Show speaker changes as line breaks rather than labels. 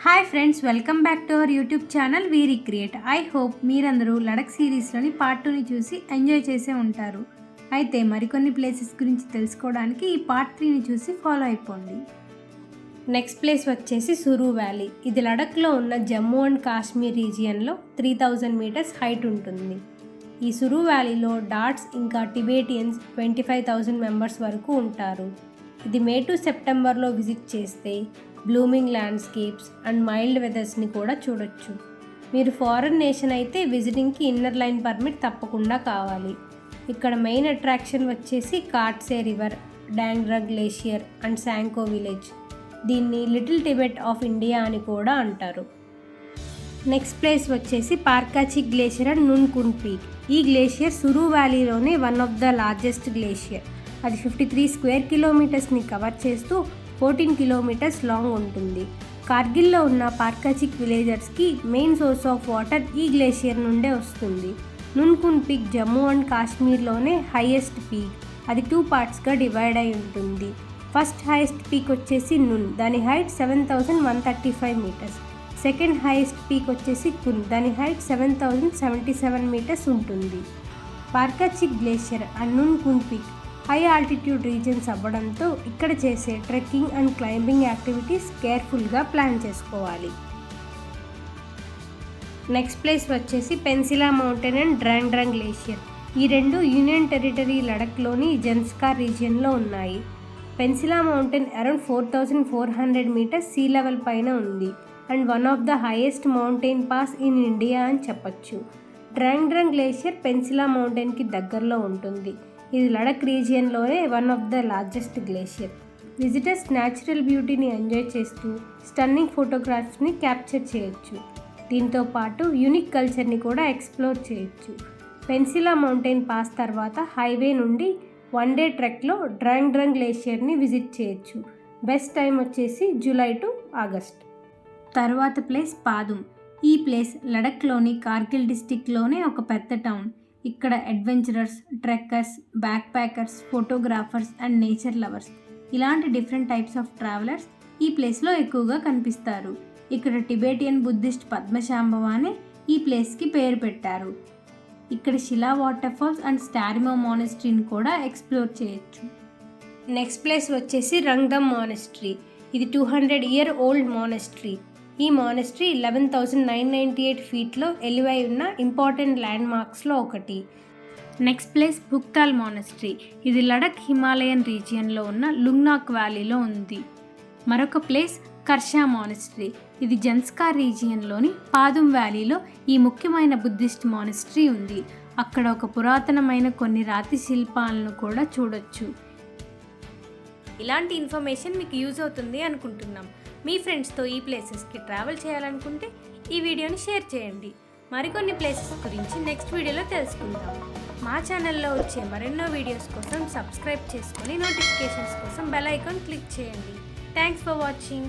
Hi friends, welcome back to our YouTube channel we recreate. I hope మీరందరూ Ladakh సిరీస్లోని part 2ని చూసి enjoy చేసే ఉంటారు. అయితే మరికొన్ని ప్లేసెస్ గురించి తెలుసుకోవడానికి ఈ పార్ట్ 3ని చూసి ఫాలో అయిపోండి. నెక్స్ట్ ప్లేస్ వచ్చేసి సురు వ్యాలీ. ఇది లడఖ్లో ఉన్న జమ్మూ అండ్ కాశ్మీర్ రీజియన్లో 3000 మీటర్స్ హైట్ ఉంటుంది. ఈ సురు వ్యాలీలో డాట్స్ ఇంకా టిబేటియన్స్ 25,000 మెంబర్స్ వరకు ఉంటారు. ఇది మే టు సెప్టెంబర్లో విజిట్ చేస్తే బ్లూమింగ్ ల్యాండ్స్కేప్స్ అండ్ మైల్డ్ వెదర్స్ని కూడా చూడొచ్చు. మీరు ఫారెన్ నేషన్ అయితే విజిటింగ్కి ఇన్నర్ లైన్ పర్మిట్ తప్పకుండా కావాలి. ఇక్కడ మెయిన్ అట్రాక్షన్ వచ్చేసి Katse river, Dangra glacier and Shanko village. దీన్ని లిటిల్ టిబెట్ ఆఫ్ ఇండియా అని కూడా అంటారు. నెక్స్ట్ ప్లేస్ వచ్చేసి Parkachik glacier and Nunkun peak. ఈ గ్లేషియర్ సురు వ్యాలీలోనే one of the largest glacier. అది 53 స్క్వేర్ కిలోమీటర్స్ని కవర్ చేస్తూ 14 కిలోమీటర్స్ లాంగ్ ఉంటుంది. కార్గిల్లో ఉన్న పార్కాచిక్ విలేజర్స్కి మెయిన్ సోర్స్ ఆఫ్ వాటర్ ఈ గ్లేషియర్ నుండే వస్తుంది. నున్కున్ పీక్ జమ్మూ అండ్ కాశ్మీర్లోనే హైయెస్ట్ పీక్. అది 2 పార్ట్స్గా డివైడ్ అయి ఉంటుంది. ఫస్ట్ హైయెస్ట్ పీక్ వచ్చేసి నున్, దాని height 7135 metres. Second highest peak వచ్చేసి కున్, దాని హైట్ 7077 మీటర్స్ ఉంటుంది. Parkachik glacier and Nunkun peak high altitude regions అవ్వడంతో ఇక్కడ చేసే ట్రెక్కింగ్ అండ్ క్లైంబింగ్ యాక్టివిటీస్ కేర్ఫుల్గా ప్లాన్ చేసుకోవాలి. నెక్స్ట్ ప్లేస్ వచ్చేసి Pensila mountain and Drang glacier. ఈ రెండు యూనియన్ టెరిటరీ లడఖ్లోని జన్స్కార్ రీజియన్లో ఉన్నాయి. Pensila mountain around 4400 metres sea level పైన ఉంది and one of the highest mountain pass in India అని చెప్పచ్చు. డ్రాంగ్ గ్లేషియర్ పెన్సిలా మౌంటైన్కి దగ్గరలో ఉంటుంది. ఇది లడక్ రీజియన్లోనే one of the largest glacier. Visitors natural బ్యూటీని ఎంజాయ్ చేస్తూ స్టన్నింగ్ ఫోటోగ్రాఫ్స్ని క్యాప్చర్ చేయొచ్చు. దీంతో పాటు యూనిక్ కల్చర్ని కూడా ఎక్స్ప్లోర్ చేయొచ్చు. పెన్సిలా మౌంటైన్ పాస్ తర్వాత హైవే నుండి 1 డే ట్రెక్లో డ్రాంగ్ గ్లేషియర్ని విజిట్ చేయొచ్చు. బెస్ట్ టైం వచ్చేసి జూలై టు ఆగస్ట్. తర్వాత ప్లేస్ పాదుమ్. ఈ ప్లేస్ లడఖ్లోని కార్గిల్ డిస్టిక్లోనే ఒక పెద్ద టౌన్. ఇక్కడ adventurers, trekkers, backpackers, photographers and nature lovers ఇలాంటి డిఫరెంట్ టైప్స్ ఆఫ్ ట్రావెలర్స్ ఈ ప్లేస్లో ఎక్కువగా కనిపిస్తారు. ఇక్కడ టిబేటియన్ బుద్ధిస్ట్ పద్మశాంభవానే ఈ ప్లేస్కి పేరు పెట్టారు. ఇక్కడ శిలా వాటర్ ఫాల్స్ అండ్ స్టారిమో మానెస్ట్రీని కూడా ఎక్స్ప్లోర్ చేయొచ్చు. నెక్స్ట్ ప్లేస్ వచ్చేసి రంగ్దమ్ మానెస్ట్రీ. ఇది 200 ఇయర్ ఓల్డ్ మానెస్ట్రీ. ఈ మానెస్ట్రీ 11,998 ఫీట్లో ఎలివై ఉన్న ఇంపార్టెంట్ ల్యాండ్ మార్క్స్లో ఒకటి. Next place Phuktal monastery. ఇది లడక్ హిమాలయన్ రీజియన్లో ఉన్న లుంగ్నాక్ వ్యాలీలో ఉంది. మరొక ప్లేస్ కర్షా మానెస్ట్రీ. ఇది జన్స్కార్ రీజియన్లోని పాదుమ్ వ్యాలీలో ఈ ముఖ్యమైన బుద్ధిస్ట్ మానెస్ట్రీ ఉంది. అక్కడ ఒక పురాతనమైన కొన్ని రాతి శిల్పాలను కూడా చూడొచ్చు. ఇలాంటి ఇన్ఫర్మేషన్ మీకు యూజ్ అవుతుంది అనుకుంటున్నాం. మీ ఫ్రెండ్స్తో ఈ ప్లేసెస్కి ట్రావెల్ చేయాలనుకుంటే ఈ వీడియోని షేర్ చేయండి. మరికొన్ని ప్లేసెస్ గురించి నెక్స్ట్ వీడియోలో తెలుసుకుందాం. మా ఛానల్లో వచ్చే మరెన్నో వీడియోస్ కోసం సబ్స్క్రైబ్ చేసుకొని నోటిఫికేషన్స్ కోసం బెల్ ఐకాన్ క్లిక్ చేయండి. Thanks for watching.